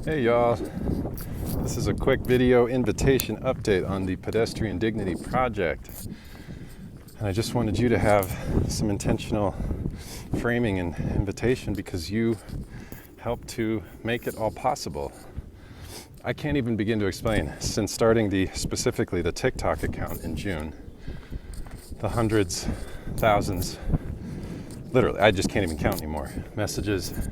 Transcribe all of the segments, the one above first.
Hey y'all, this is a quick video invitation update on the Pedestrian Dignity project. And I just wanted you to have some intentional framing and invitation because you helped to make it all possible. I can't even begin to explain, since starting specifically the TikTok account in June, the hundreds, thousands, literally, I just can't even count anymore, messages,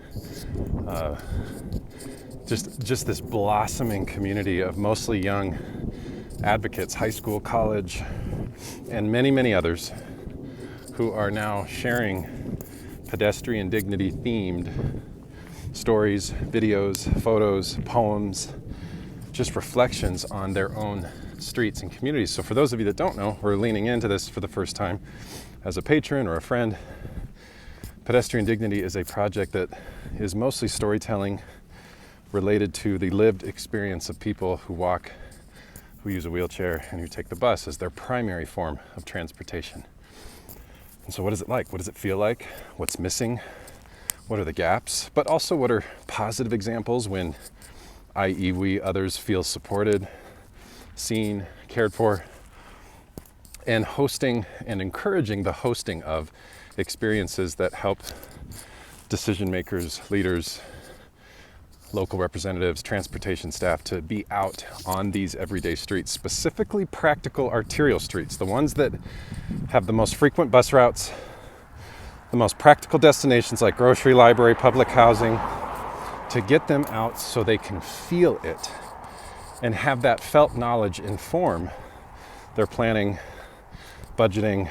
just this blossoming community of mostly young advocates, high school, college, and many, many others who are now sharing pedestrian dignity themed stories, videos, photos, poems, just reflections on their own streets and communities. So for those of you that don't know, we're leaning into this for the first time as a patron or a friend. Pedestrian Dignity is a project that is mostly storytelling related to the lived experience of people who walk, who use a wheelchair, and who take the bus as their primary form of transportation. And so what is it like? What does it feel like? What's missing? What are the gaps? But also what are positive examples when, i.e. we, others, feel supported, seen, cared for, and hosting and encouraging the hosting of experiences that help decision makers, leaders, local representatives, transportation staff to be out on these everyday streets, specifically practical arterial streets, the ones that have the most frequent bus routes, the most practical destinations like grocery, library, public housing, to get them out so they can feel it and have that felt knowledge inform their planning, budgeting,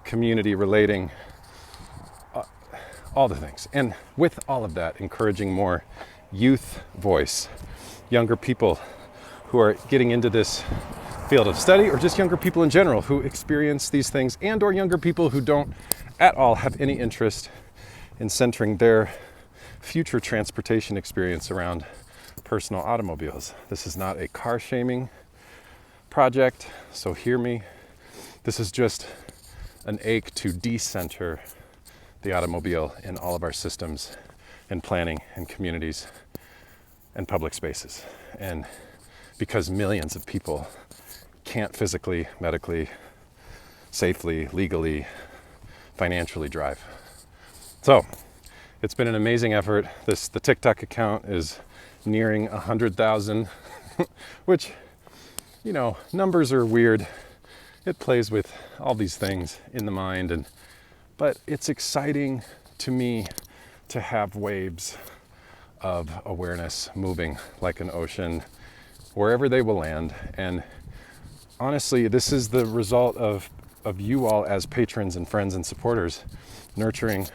community relating, all the things. And with all of that, encouraging more youth voice, younger people who are getting into this field of study, or just younger people in general who experience these things, and or younger people who don't at all have any interest in centering their future transportation experience around personal automobiles. This is not a car shaming project, so hear me. This is just an ache to decenter the automobile in all of our systems and planning and communities and public spaces. And because millions of people can't physically, medically, safely, legally, financially drive. So it's been an amazing effort. The TikTok account is nearing 100,000, which, you know, numbers are weird. It plays with all these things in the mind, but it's exciting to me to have waves of awareness moving like an ocean wherever they will land. And honestly, this is the result of you all as patrons and friends and supporters nurturing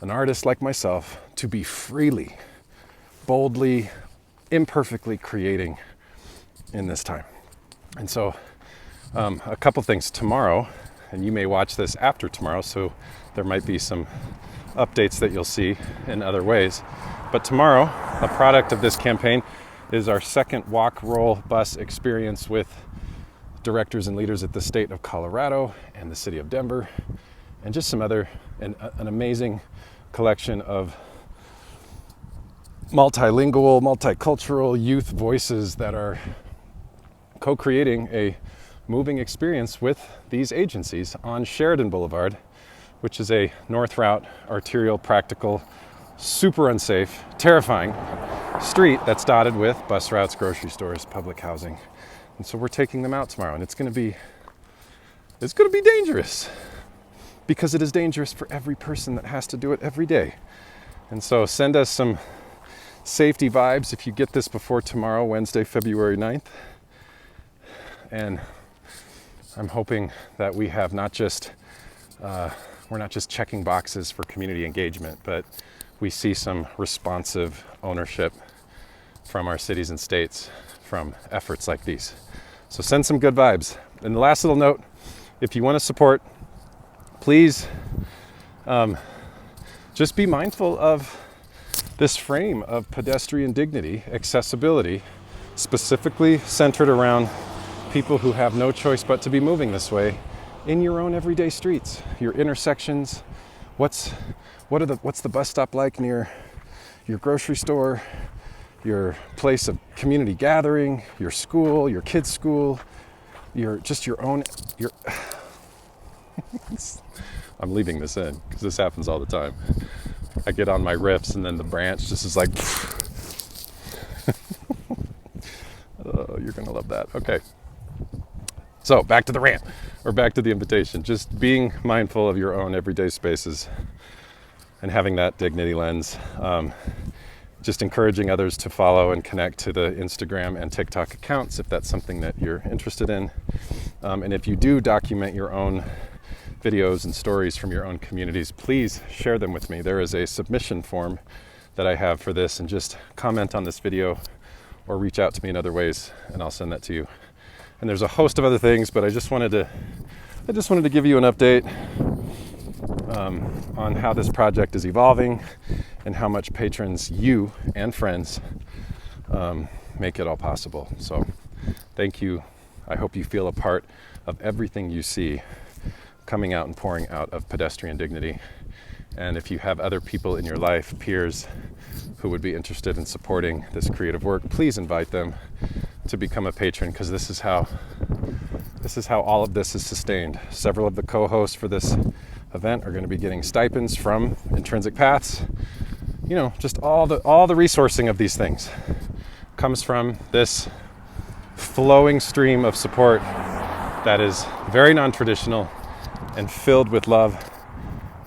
an artist like myself to be freely, boldly, imperfectly creating in this time. And so a couple things tomorrow, and you may watch this after tomorrow, so there might be some updates that you'll see in other ways. But tomorrow, a product of this campaign is our second walk, roll, bus experience with directors and leaders at the state of Colorado and the city of Denver, and just some other, an amazing collection of multilingual, multicultural youth voices that are co-creating a moving experience with these agencies on Sheridan Boulevard, which is a north route, arterial, practical, super unsafe, terrifying street that's dotted with bus routes, grocery stores, public housing. And so we're taking them out tomorrow, and it's going to be dangerous, because it is dangerous for every person that has to do it every day. And so send us some safety vibes if you get this before tomorrow, Wednesday, February 9th. And I'm hoping that we have we're not just checking boxes for community engagement, but we see some responsive ownership from our cities and states from efforts like these. So send some good vibes. And the last little note, if you want to support, please just be mindful of this frame of pedestrian dignity, accessibility, specifically centered around people who have no choice but to be moving this way in your own everyday streets, your intersections. What's the bus stop like near your grocery store, your place of community gathering, your school, your kids' school, your own. I'm leaving this in because this happens all the time. I get on my riffs and then the branch just is like, oh, you're gonna love that. Okay. So back to the rant, or back to the invitation. Just being mindful of your own everyday spaces and having that dignity lens. Just encouraging others to follow and connect to the Instagram and TikTok accounts if that's something that you're interested in. And if you do document your own videos and stories from your own communities, please share them with me. There is a submission form that I have for this, and just comment on this video or reach out to me in other ways and I'll send that to you. And there's a host of other things, but I just wanted to give you an update on how this project is evolving and how much patrons, you and friends, make it all possible. So thank you. I hope you feel a part of everything you see coming out and pouring out of Pedestrian Dignity. And if you have other people in your life, peers, who would be interested in supporting this creative work, please invite them to become a patron, because this is how all of this is sustained. Several of the co-hosts for this event are going to be getting stipends from Intrinsic Paths. You know, just all the resourcing of these things comes from this flowing stream of support that is very non-traditional and filled with love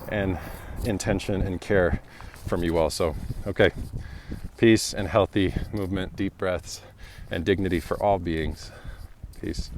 and intention and care from you all. So, okay, peace and healthy movement, deep breaths, and dignity for all beings. Peace.